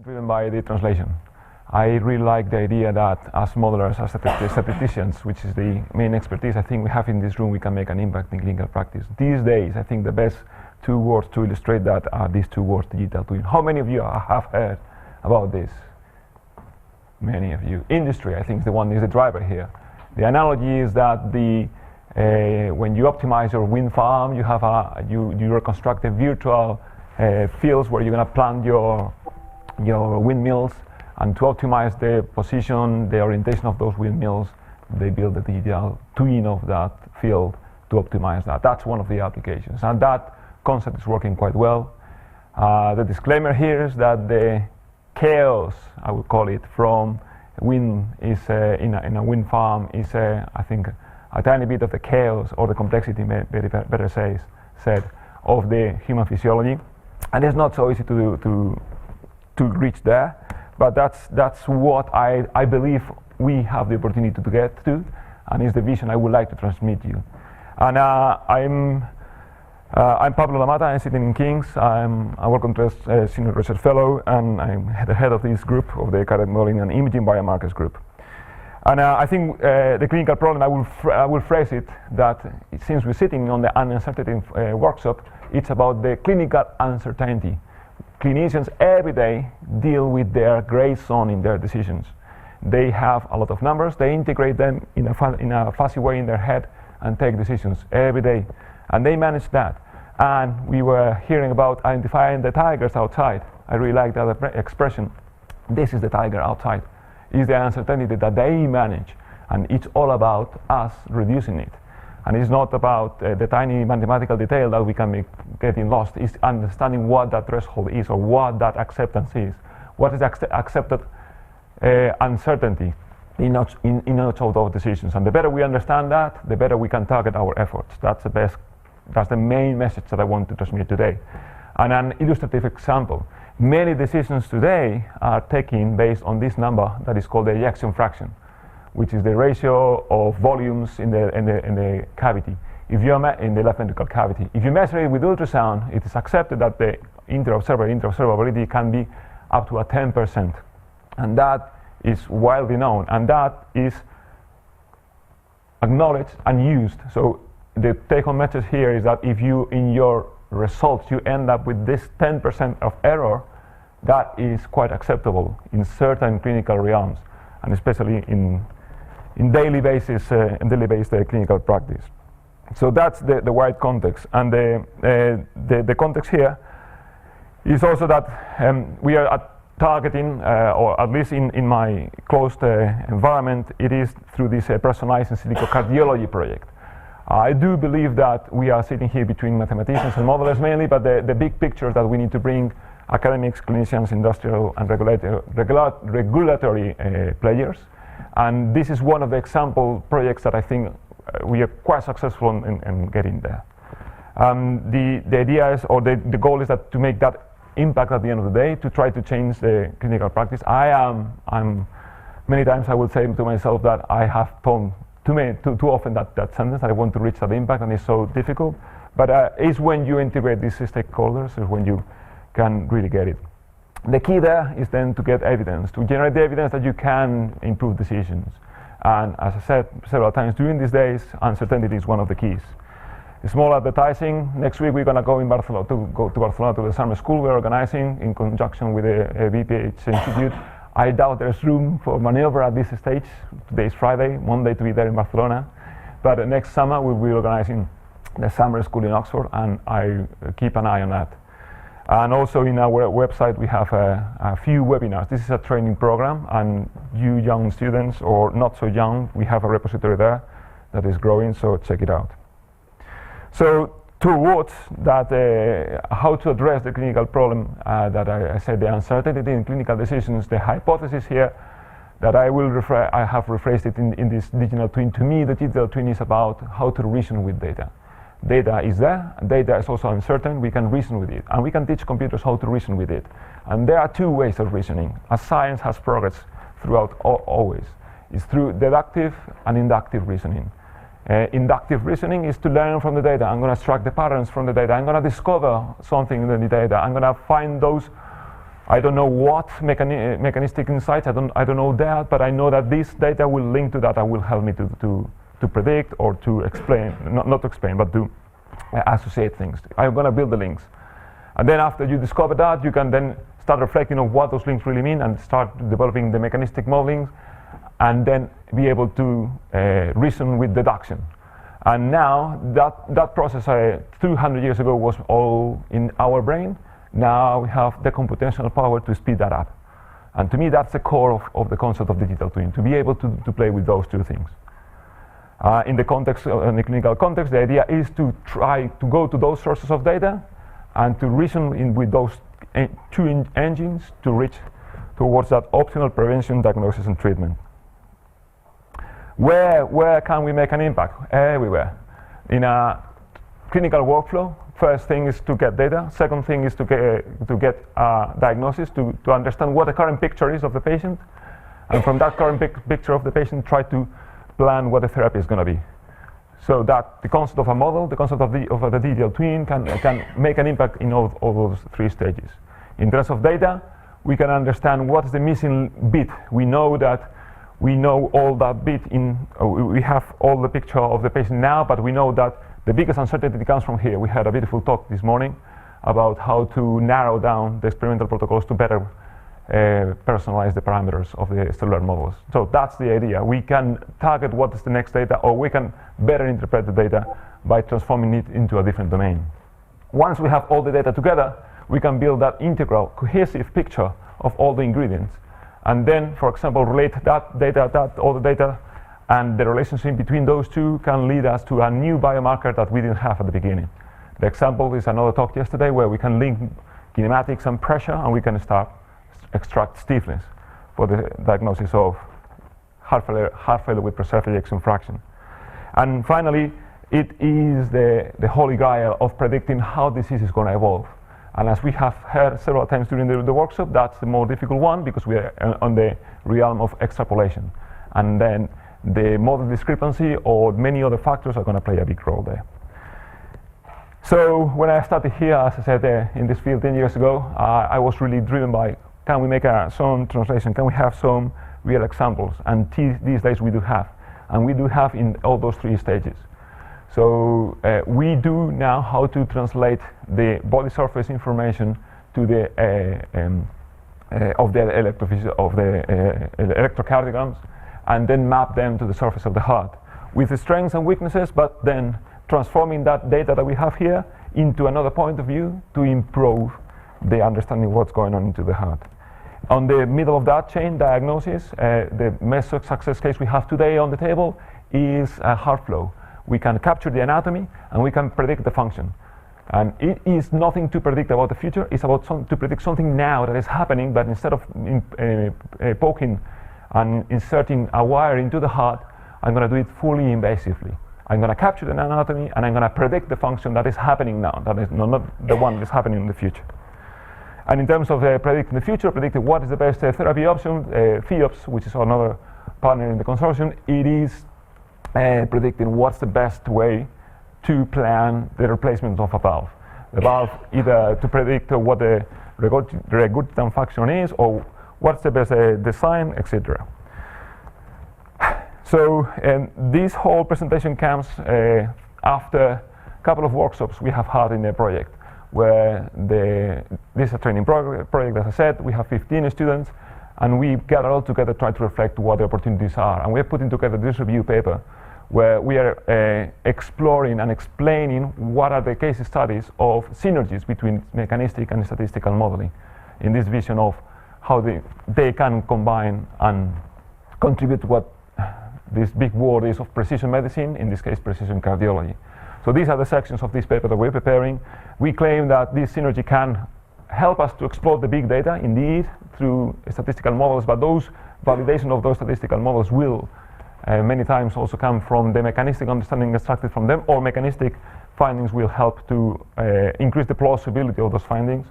Driven by the translation. I really like the idea that as modelers, as statisticians, which is the main expertise I think we have in this room, we can make an impact in clinical practice. These days, I think the best two words to illustrate that are these two words, digital twin. How many of you have heard about this? Many of you. Industry, I think, is the driver here. The analogy is that when you optimize your wind farm, you reconstruct a virtual fields where you're going to plant your windmills, and to optimize the position, the orientation of those windmills, they build a digital twin of that field to optimize that. That's one of the applications, and that concept is working quite well. The disclaimer here is that the chaos, I would call it, from wind is in a wind farm is I think a tiny bit of the chaos or the complexity, better said, of the human physiology, and it's not so easy to reach there, but that's what I believe we have the opportunity to get to, and is the vision I would like to transmit you. And I'm Pablo Lamata. I'm sitting in King's. I work on as senior research fellow, and I'm the head of this group of the cardiac modeling and imaging biomarkers group. And I think the clinical problem, I will phrase it that since we're sitting on the uncertainty workshop, it's about the clinical uncertainty. Clinicians every day deal with their gray zone in their decisions. They have a lot of numbers, they integrate them in a fuzzy way in their head and take decisions every day, and they manage that. And we were hearing about identifying the tigers outside. I really like that expression. This is the tiger outside. It's the uncertainty that they manage, and it's all about us reducing it. And it's not about the tiny mathematical detail that we can be getting lost. It's understanding what that threshold is, or what that acceptance is. What is accepted uncertainty in each of those decisions. And the better we understand that, the better we can target our efforts. That's the main message that I want to transmit today. And an illustrative example. Many decisions today are taken based on this number that is called the ejection fraction, which is the ratio of volumes in the cavity. If you are in the left ventricle cavity, if you measure it with ultrasound, it is accepted that the interoperability can be up to 10%, and that is widely known, and that is acknowledged and used. So the take-home message here is that if you, in your results, you end up with this 10% of error, that is quite acceptable in certain clinical realms, and especially in daily-based clinical practice. So that's the wide context, and the context here is also that we are targeting, or at least in my closed environment, it is through this Personalised In-silico Cardiology project. I do believe that we are sitting here between mathematicians and modelers mainly, but the big picture that we need to bring academics, clinicians, industrial, and regulatory players. And this is one of the example projects that I think we are quite successful in getting there. The idea is, or the goal is that to make that impact at the end of the day, to try to change the clinical practice. Many times I would say to myself that I have told too often that sentence, I want to reach that impact, and it's so difficult. But it's when you integrate these stakeholders, is when you can really get it. The key there is then to get evidence, to generate the evidence that you can improve decisions. And as I said several times during these days, uncertainty is one of the keys. Small advertising. Next week we're going to go to Barcelona to the summer school we're organizing in conjunction with the VPH Institute. I doubt there's room for maneuver at this stage. Today is Friday, Monday to be there in Barcelona. But next summer we'll be organizing the summer school in Oxford, and I keep an eye on that. And also in our website we have a few webinars. This is a training program, and you young students, or not so young, we have a repository there that is growing, so check it out. So two words that how to address the clinical problem that I said, the uncertainty in clinical decisions. The hypothesis here that I have rephrased it in this digital twin. To me, the digital twin is about how to reason with data. Data is there, data is also uncertain, we can reason with it, and we can teach computers how to reason with it. And there are two ways of reasoning, as science has progressed throughout always. It's through deductive and inductive reasoning. Inductive reasoning is to learn from the data. I'm going to extract the patterns from the data. I'm going to discover something in the data. I'm going to find those I don't know what mechanistic insights, I don't know that, but I know that this data will link to that and will help me to predict or to explain, not to explain, but to associate things. I'm going to build the links. And then after you discover that, you can then start reflecting on what those links really mean and start developing the mechanistic modeling, and then be able to reason with deduction. And now that process 200 years ago was all in our brain. Now we have the computational power to speed that up. And to me, that's the core of the concept of digital twin, to be able to play with those two things. In the context, in the clinical context, the idea is to try to go to those sources of data and to reason with those two engines to reach towards that optimal prevention, diagnosis, and treatment. Where can we make an impact? Everywhere. In a clinical workflow, first thing is to get data. Second thing is to get diagnosis, to understand what the current picture is of the patient. And from that current picture of the patient, try to plan what the therapy is going to be. So that the concept of a model, the concept of the digital twin can make an impact in all those three stages. In terms of data, we can understand what's the missing bit. We know that we know all that bit we have all the picture of the patient now, but we know that the biggest uncertainty comes from here. We had a beautiful talk this morning about how to narrow down the experimental protocols to better personalize the parameters of the cellular models. So that's the idea. We can target what is the next data, or we can better interpret the data by transforming it into a different domain. Once we have all the data together, we can build that integral, cohesive picture of all the ingredients. And then, for example, relate all the data, and the relationship between those two can lead us to a new biomarker that we didn't have at the beginning. The example is another talk yesterday where we can link kinematics and pressure, and we can extract stiffness for the diagnosis of heart failure with preserved ejection fraction. And finally, it is the holy grail of predicting how disease is going to evolve. And as we have heard several times during the workshop, that's the more difficult one because we are on the realm of extrapolation. And then the model discrepancy or many other factors are going to play a big role there. So when I started here, as I said, in this field 10 years ago, I was really driven by, can we make some translation? Can we have some real examples? And these days we do have. And we do have in all those three stages. So we do now how to translate the body surface information to the of the electrocardiograms, and then map them to the surface of the heart with the strengths and weaknesses, but then transforming that data that we have here into another point of view to improve the understanding of what's going on into the heart. On the middle of that chain, diagnosis, the most success case we have today on the table is heart flow. We can capture the anatomy and we can predict the function. And it is nothing to predict about the future, it's about to predict something now that is happening, but instead of poking and inserting a wire into the heart, I'm going to do it fully invasively. I'm going to capture the anatomy and I'm going to predict the function that is happening now, that is not the one that is happening in the future. And in terms of predicting the future, predicting what is the best therapy option, FHEOPS, which is another partner in the consortium, it is predicting what's the best way to plan the replacement of a valve. The valve either to predict what the regurgitant function is or what's the best design, etc. So this whole presentation comes after a couple of workshops we have had in the project, where this is a training project, as I said. We have 15 students, and we gather all together, try to reflect what the opportunities are. And we're putting together this review paper where we are exploring and explaining what are the case studies of synergies between mechanistic and statistical modeling in this vision of how they can combine and contribute to what this big word is of precision medicine, in this case precision cardiology. So these are the sections of this paper that we're preparing. We claim that this synergy can help us to explore the big data, indeed, through statistical models, but those validation of those statistical models will many times also come from the mechanistic understanding extracted from them, or mechanistic findings will help to increase the plausibility of those findings.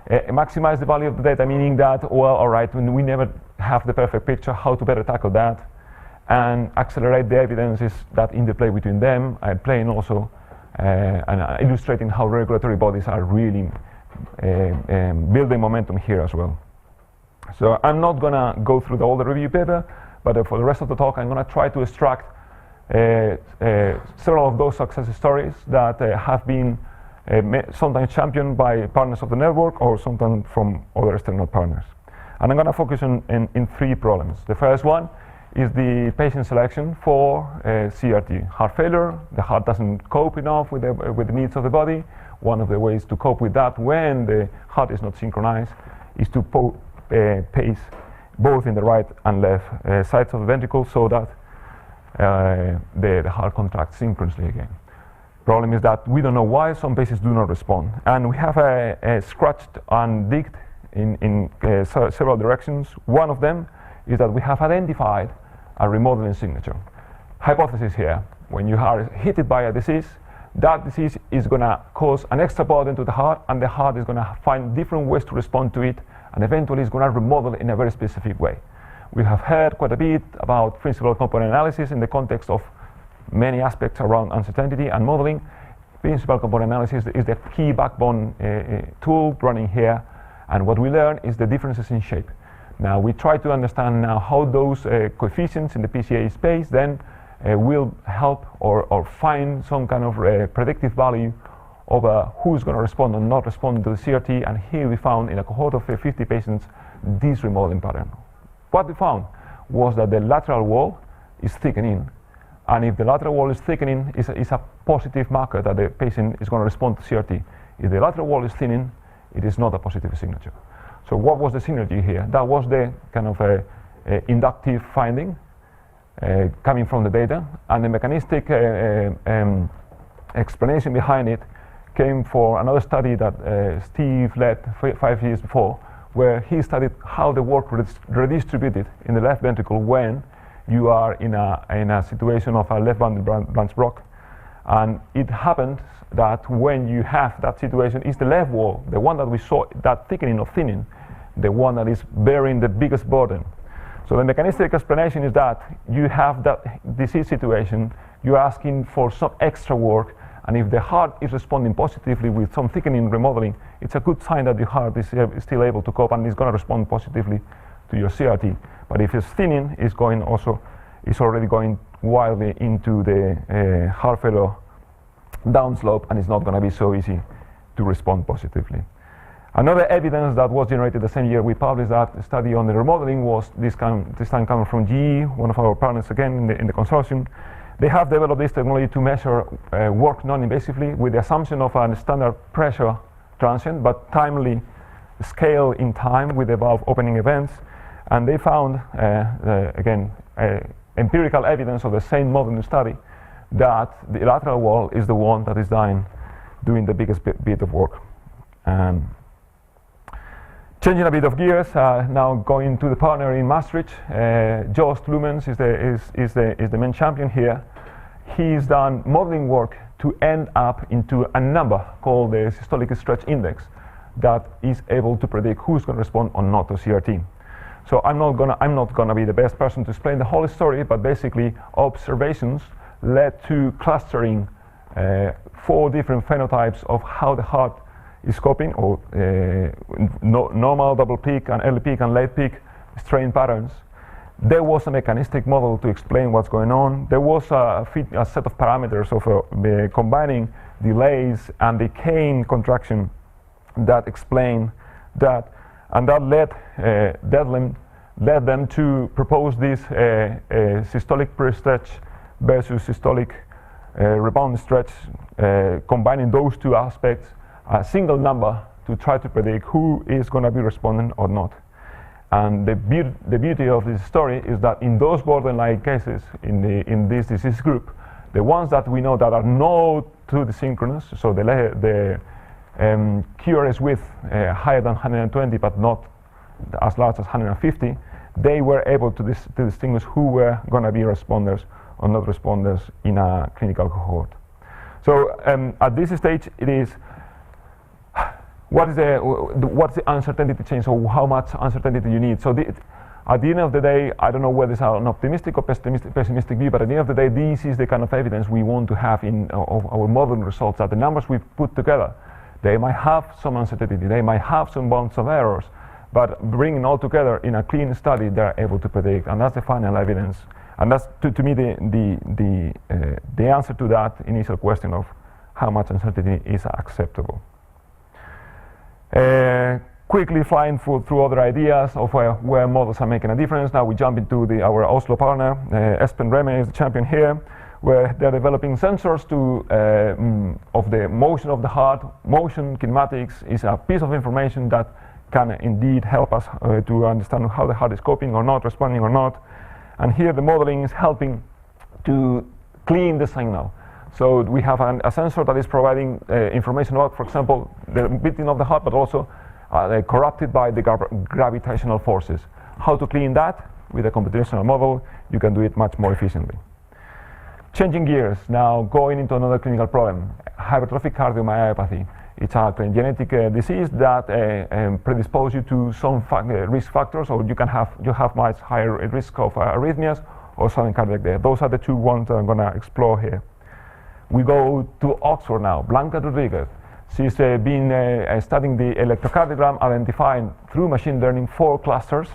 Maximize the value of the data, meaning that, well, all right, when we never have the perfect picture, how to better tackle that, and accelerate the evidences that interplay between them, playing also and illustrating how regulatory bodies are really building momentum here as well. So I'm not going to go through all the review paper, but for the rest of the talk, I'm going to try to extract several of those success stories that have been sometimes championed by partners of the network or sometimes from other external partners. And I'm going to focus in three problems. The first one is the patient selection for CRT. Heart failure, the heart doesn't cope enough with the needs of the body. One of the ways to cope with that when the heart is not synchronized is to pace both in the right and left sides of the ventricle so that the heart contracts synchronously again. Problem is that we don't know why some patients do not respond. And we have scratched and digged in several directions. One of them is that we have identified a remodeling signature. Hypothesis here, when you are hit by a disease, that disease is going to cause an extra burden to the heart, and the heart is going to find different ways to respond to it, and eventually it's going to remodel in a very specific way. We have heard quite a bit about principal component analysis in the context of many aspects around uncertainty and modeling. Principal component analysis is the key backbone tool running here, and what we learn is the differences in shape. Now we try to understand now how those coefficients in the PCA space then will help or find some kind of predictive value over who's going to respond or not respond to the CRT, and here we found in a cohort of 50 patients this remodeling pattern. What we found was that the lateral wall is thickening, and if the lateral wall is thickening, it's a positive marker that the patient is going to respond to CRT. If the lateral wall is thinning, it is not a positive signature. So what was the synergy here? That was the kind of inductive finding coming from the data, and the mechanistic explanation behind it came for another study that Steve led 5 years before, where he studied how the work redistributed in the left ventricle when you are in a situation of a left bundle branch block. And it happens that when you have that situation, is the left wall, the one that we saw, that thickening or thinning, the one that is bearing the biggest burden. So the mechanistic explanation is that you have that disease situation, you're asking for some extra work, and if the heart is responding positively with some thickening remodeling, it's a good sign that the heart is still able to cope and is going to respond positively to your CRT. But if it's thinning, it's already going wildly into the heart failure downslope, and it's not going to be so easy to respond positively. Another evidence that was generated the same year we published that study on the remodeling was this time coming from GE, one of our partners again in the consortium. They have developed this technology to measure work non-invasively with the assumption of a standard pressure transient, but timely scale in time with the valve opening events. And they found, again, empirical evidence of the same modeling study that the lateral wall is the one that is doing the biggest bit of work. Changing a bit of gears, now going to the partner in Maastricht, Joost Lumens is the main champion here. He's done modeling work to end up into a number called the systolic stretch index that is able to predict who's going to respond or not to CRT. So I'm not gonna be the best person to explain the whole story, but basically observations led to clustering 4 different phenotypes of how the heart is coping, or normal, double peak, and early peak and late peak strain patterns. There was a mechanistic model to explain what's going on. There was a set of parameters of combining delays and decaying contraction that explain that, and that led them to propose this systolic pre-stretch versus systolic rebound stretch, combining those 2 aspects, a single number to try to predict who is going to be responding or not. And the beauty of this story is that in those borderline cases in this disease group, the ones that we know that are not too desynchronous, so the QRS width higher than 120 but not as large as 150, they were able to distinguish who were going to be responders or not responders in a clinical cohort. So at this stage, it is what's the uncertainty change, or how much uncertainty do you need? So at the end of the day, I don't know whether it's an optimistic or pessimistic view, but at the end of the day, this is the kind of evidence we want to have in our modeling results, that the numbers we've put together, They might have some uncertainty, they might have some bounds of errors, but bringing all together in a clean study, they're able to predict, and that's the final evidence. And that's, to me, the answer to that initial question of how much uncertainty is acceptable. Quickly flying through other ideas of where models are making a difference. Now we jump into our Oslo partner, Espen Reme is the champion here, where they're developing sensors of the motion of the heart. Motion kinematics is a piece of information that can indeed help us to understand how the heart is coping or not, responding or not. And here the modeling is helping to clean the signal. So we have a sensor that is providing information about, for example, the beating of the heart, but also corrupted by the gravitational forces. How to clean that? With a computational model, you can do it much more efficiently. Changing gears, now going into another clinical problem, hypertrophic cardiomyopathy. It's a genetic disease that predisposes you to some risk factors, or you have much higher risk of arrhythmias or sudden cardiac death. Those are the two ones that I'm going to explore here. We go to Oxford now. Blanca Rodriguez. She's been studying the electrocardiogram, identifying through machine learning 4 clusters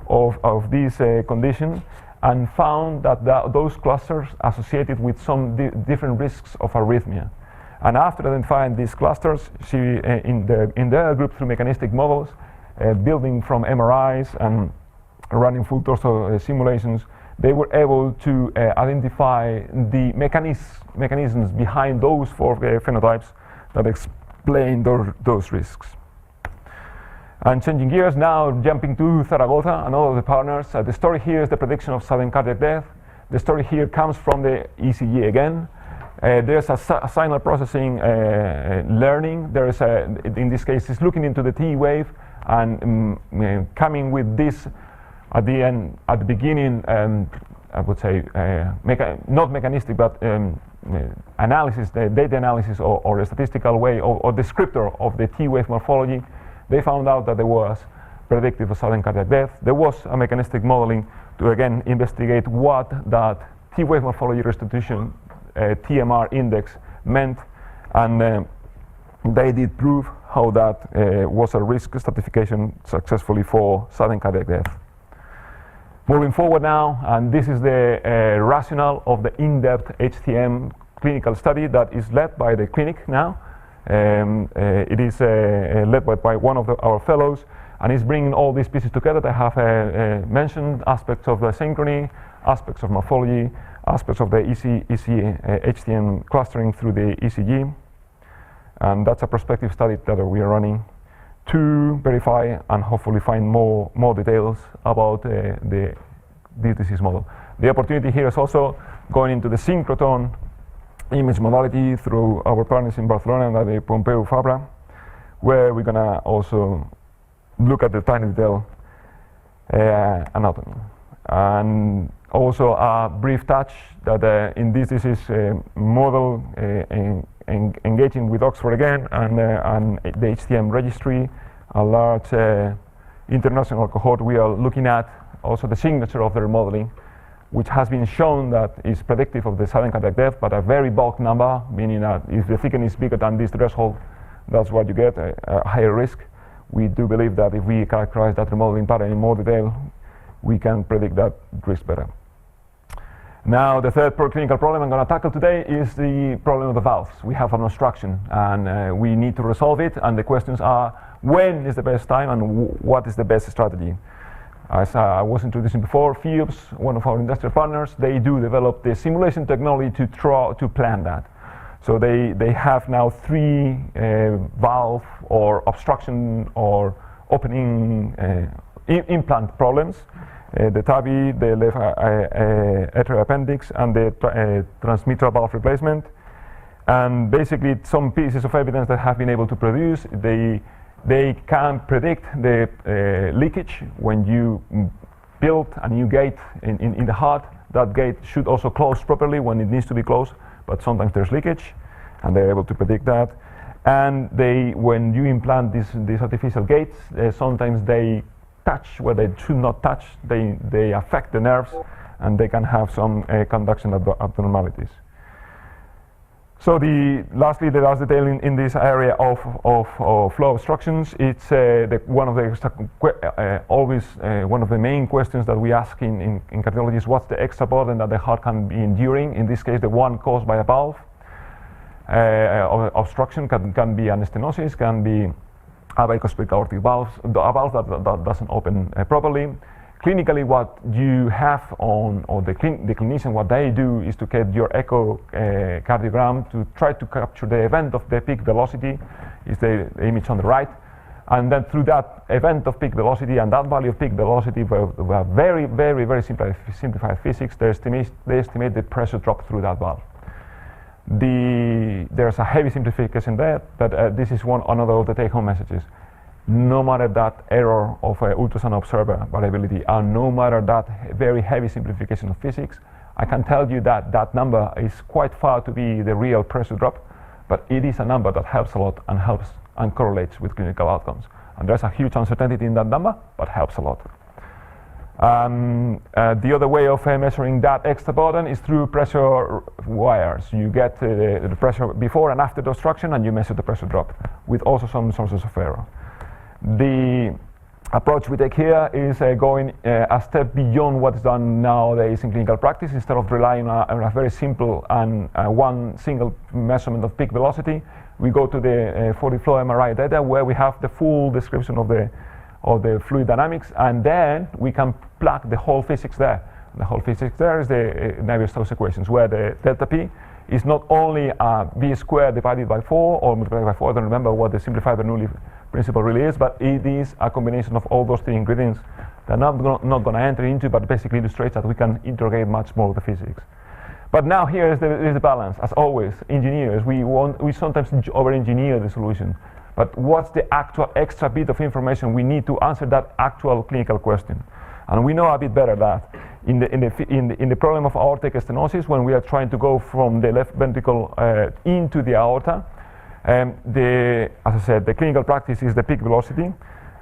of this condition, and found that those clusters associated with some different risks of arrhythmia. And after identifying these clusters, she, in their group through mechanistic models, building from MRIs and running full torso simulations, they were able to identify the mechanisms behind those 4 phenotypes that explain those risks. And changing gears now, jumping to Zaragoza and all of the partners. The story here is the prediction of sudden cardiac death. The story here comes from the ECG again. There's a signal processing learning. There is in this case, it's looking into the T wave and coming with this at the beginning. I would say not mechanistic, but analysis, the data analysis, or a statistical way, or descriptor of the T wave morphology. They found out that there was predictive of sudden cardiac death. There was a mechanistic modeling to again investigate what that T wave morphology restitution TMR index meant, and they did prove how that was a risk stratification successfully for sudden cardiac death. Moving forward now, and this is the rationale of the in-depth HTM clinical study that is led by the clinic now. It is led by one of our fellows, and is bringing all these pieces together. They have mentioned aspects of the synchrony, aspects of morphology, aspects of the HTM clustering through the ECG, and that's a prospective study that we are running to verify and hopefully find more details about this disease model. The opportunity here is also going into the synchrotron image modality through our partners in Barcelona and the Pompeu Fabra, where we're going to also look at the tiny detail anatomy. And also a brief touch that in this disease model, engaging with Oxford again and the HTM registry, a large international cohort, we are looking at also the signature of their modeling, which has been shown that is predictive of the sudden cardiac death, but a very bulk number, meaning that if the thickness is bigger than this threshold, that's what you get, a higher risk. We do believe that if we characterize that remodeling pattern in more detail, we can predict that risk better. Now, the third clinical problem I'm going to tackle today is the problem of the valves. We have an obstruction, and we need to resolve it, and the questions are, when is the best time, and what is the best strategy? As I was introducing before, Philips, one of our industrial partners, they do develop the simulation technology to plan that. So they have now 3 valve or obstruction or opening implant problems. The TAVI, the left atrial appendix, and the transmitral valve replacement. And basically, some pieces of evidence that have been able to produce, they can predict the leakage. When you build a new gate in the heart, that gate should also close properly when it needs to be closed, but sometimes there's leakage, and they're able to predict that. And when you implant these artificial gates, sometimes they touch where they should not touch. They affect the nerves, and they can have some conduction abnormalities. So lastly, the last detail in this area of flow obstructions, it's one of the main questions that we ask in cardiology is what's the extra burden that the heart can be enduring. In this case, the one caused by a valve obstruction can be an stenosis, can be a bicuspid aortic valve, a valve that doesn't open properly. Clinically, what you have the clinician, what they do is to get your echocardiogram to try to capture the event of the peak velocity, is the image on the right. And then through that event of peak velocity and that value of peak velocity, we have very, very, very simplified physics, they estimate the pressure drop through that valve. There's a heavy simplification there, but this is another of the take-home messages. No matter that error of ultrasound observer variability, and no matter that very heavy simplification of physics, I can tell you that that number is quite far to be the real pressure drop, but it is a number that helps a lot and helps and correlates with clinical outcomes. And there's a huge uncertainty in that number, but helps a lot. The other way of measuring that extra burden is through pressure wires. You get the pressure before and after the obstruction, and you measure the pressure drop with also some sources of error. The approach we take here is going a step beyond what's done nowadays in clinical practice. Instead of relying on a very simple and one single measurement of peak velocity, we go to the 40 flow MRI data where we have the full description of the fluid dynamics, and then we can plug the whole physics there. The whole physics there is the Navier-Stokes equations, where the delta P is not only V squared divided by 4 or multiplied by 4, I don't remember what the simplified Bernoulli principle really is, but it is a combination of all those three ingredients that I'm not going to enter into, but basically illustrates that we can interrogate much more of the physics. But now here is the balance. As always, engineers, we sometimes over-engineer the solution. But what's the actual extra bit of information we need to answer that actual clinical question? And we know a bit better that in the problem of aortic stenosis, when we are trying to go from the left ventricle into the aorta, as I said, the clinical practice is the peak velocity,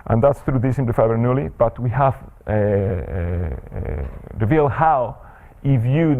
and that's through this simplified Bernoulli. But we have revealed how, if you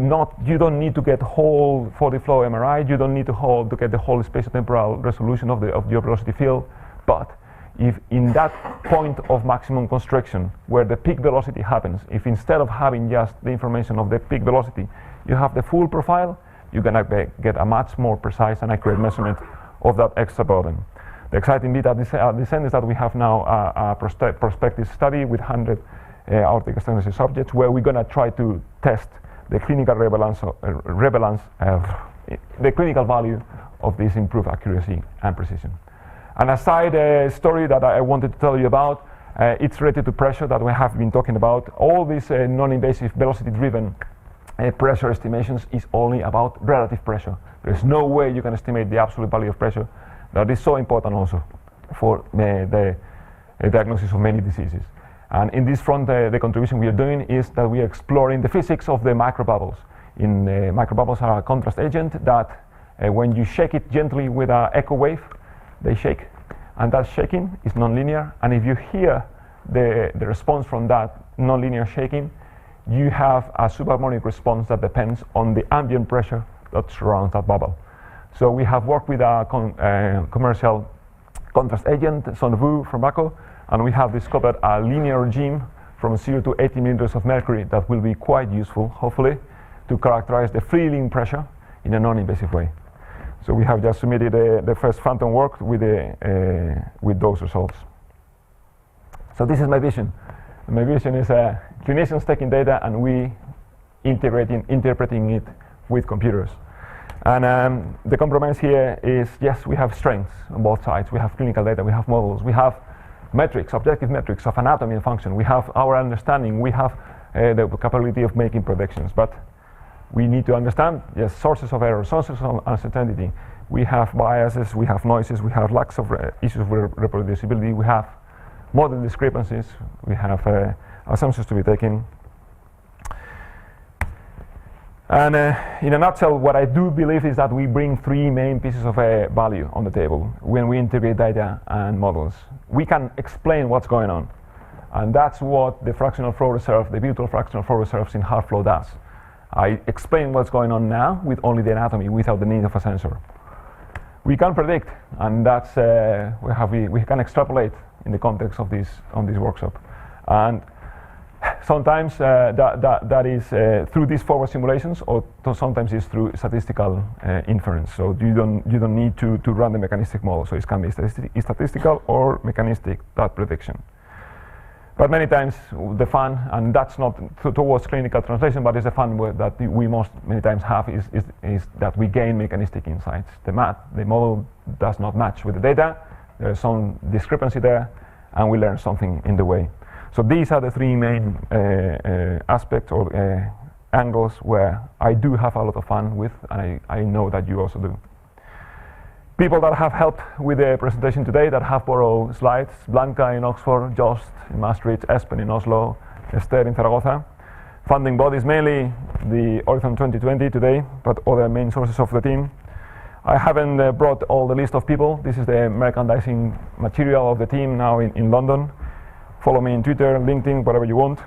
don't need to get whole 40 flow MRI, you don't need to get the whole spatiotemporal resolution of your velocity field, but if in that point of maximum constriction where the peak velocity happens, if instead of having just the information of the peak velocity, you have the full profile, you're going to get a much more precise and accurate measurement of that extra burden. The exciting bit at this end is that we have now a prospective study with 100 aortic stenosis subjects where we're going to try to test the clinical the clinical value of this improved accuracy and precision. And a side story that I wanted to tell you about, it's related to pressure that we have been talking about. All these non-invasive velocity-driven pressure estimations is only about relative pressure. There's no way you can estimate the absolute value of pressure. That is so important also for the diagnosis of many diseases. And in this front, the contribution we are doing is that we are exploring the physics of the microbubbles. Microbubbles are a contrast agent that when you shake it gently with an echo wave, they shake, and that shaking is nonlinear. And if you hear the response from that nonlinear shaking, you have a subharmonic response that depends on the ambient pressure that surrounds that bubble. So we have worked with a commercial contrast agent, Sonvu from Baco, and we have discovered a linear regime from 0 to 80 millimeters of mercury that will be quite useful, hopefully, to characterize the freewheeling pressure in a non-invasive way. So we have just submitted the first phantom work with those results. So this is my vision. My vision is clinicians taking data and we interpreting it with computers. And the compromise here is, yes, we have strengths on both sides. We have clinical data, we have models, we have metrics, objective metrics of anatomy and function. We have our understanding, we have the capability of making predictions. But we need to understand, yes, sources of error, sources of uncertainty. We have biases, we have noises, we have lacks of issues with reproducibility, we have model discrepancies, we have assumptions to be taken. And in a nutshell, what I do believe is that we bring three main pieces of value on the table when we integrate data and models. We can explain what's going on, and that's what the fractional flow reserve, the virtual fractional flow reserves in heart flow does. I explain what's going on now with only the anatomy, without the need of a sensor. We can predict, and that's we can extrapolate in the context of this workshop. And sometimes that is through these forward simulations, or sometimes it's through statistical inference. So you don't need to run the mechanistic model. So it can be statistical or mechanistic, that prediction. But many times the fun, and that's not towards clinical translation, but it's the fun that we many times have is that we gain mechanistic insights. The model does not match with the data. There's some discrepancy there, and we learn something in the way. So these are the three main aspects or angles where I do have a lot of fun with, and I know that you also do. People that have helped with the presentation today, that have borrowed slides: Blanca in Oxford, Jost in Maastricht, Espen in Oslo, Esther in Zaragoza. Funding bodies mainly the Horizon 2020 today, but other main sources of the team. I haven't brought all the list of people. This is the merchandising material of the team now in London. Follow me on Twitter, LinkedIn, whatever you want.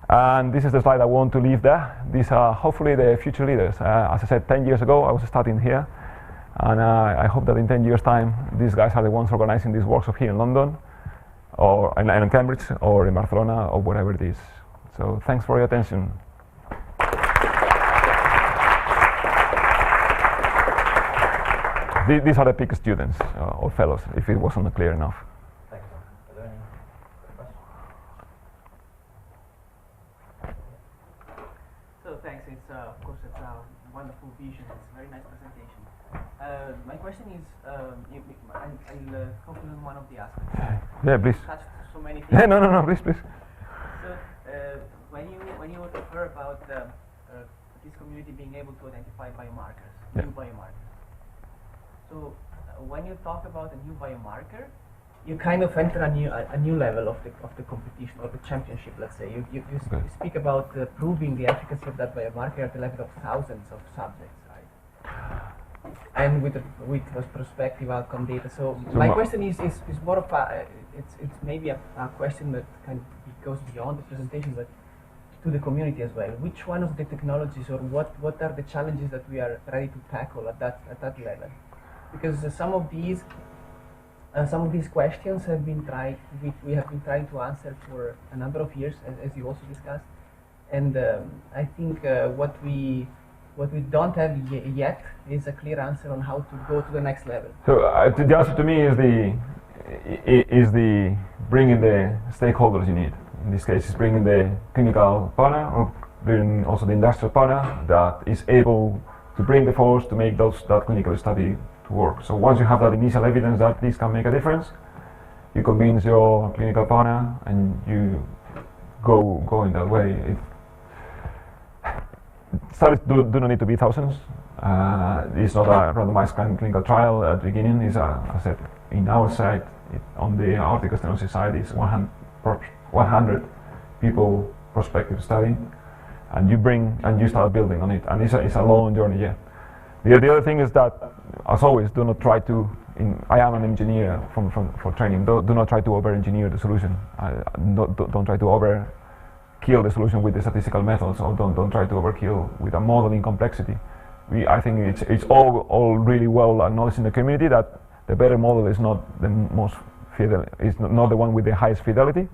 And this is the slide I want to leave there. These are hopefully the future leaders. As I said, 10 years ago, I was starting here. And I hope that in 10 years' time, these guys are the ones organizing this workshop here in London, or in Cambridge, or in Barcelona, or wherever it is. So thanks for your attention. These are the PIC students or fellows, if it wasn't clear enough. Thank you. Are there any questions? So thanks. Of course, it's a wonderful vision. It's a very nice presentation. My question is, I'll focus on one of the aspects. Yeah, please. Touched so many things. Yeah, no, please. So when you refer about this community being able to identify biomarkers, new biomarkers. So when you talk about a new biomarker, you kind of enter a new level of the competition or the championship. Let's say you speak about proving the efficacy of that biomarker at the level of thousands of subjects, right? And with prospective outcome data. So my question is more of it's maybe a question that kind of goes beyond the presentation, but to the community as well. Which one of the technologies, or what are the challenges that we are ready to tackle at that level? Because some of these questions have been we have been trying to answer for a number of years, as you also discussed, and I think what we don't have yet is a clear answer on how to go to the next level. So the answer to me is the bringing the stakeholders you need. In this case, it's bringing the clinical partner, or bringing also the industrial partner that is able to bring the force to make that clinical study to work. So once you have that initial evidence that this can make a difference, you convince your clinical partner and you go in that way. Studies do not need to be thousands. It's not a randomized clinical trial at the beginning. It's, as I said, in our site, on the aortic stenosis side, is 100 people prospective study, and you start building on it, and it's a long journey. Yeah. The other thing is that, as always, do not try to. I am an engineer for training. Do not try to over-engineer the solution. Don't try to overkill the solution with the statistical methods, or don't try to overkill with a modeling complexity. I think it's all really well acknowledged in the community that the better model is not the most is not the one with the highest fidelity,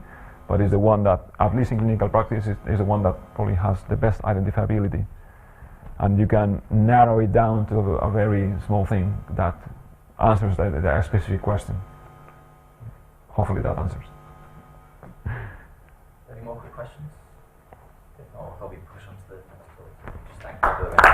but is the one that, at least in clinical practice, is the one that probably has the best identifiability. And you can narrow it down to a very small thing that answers the specific question. Hopefully that answers. Any more quick questions? If not, I'll probably push on to the next. Just thank you for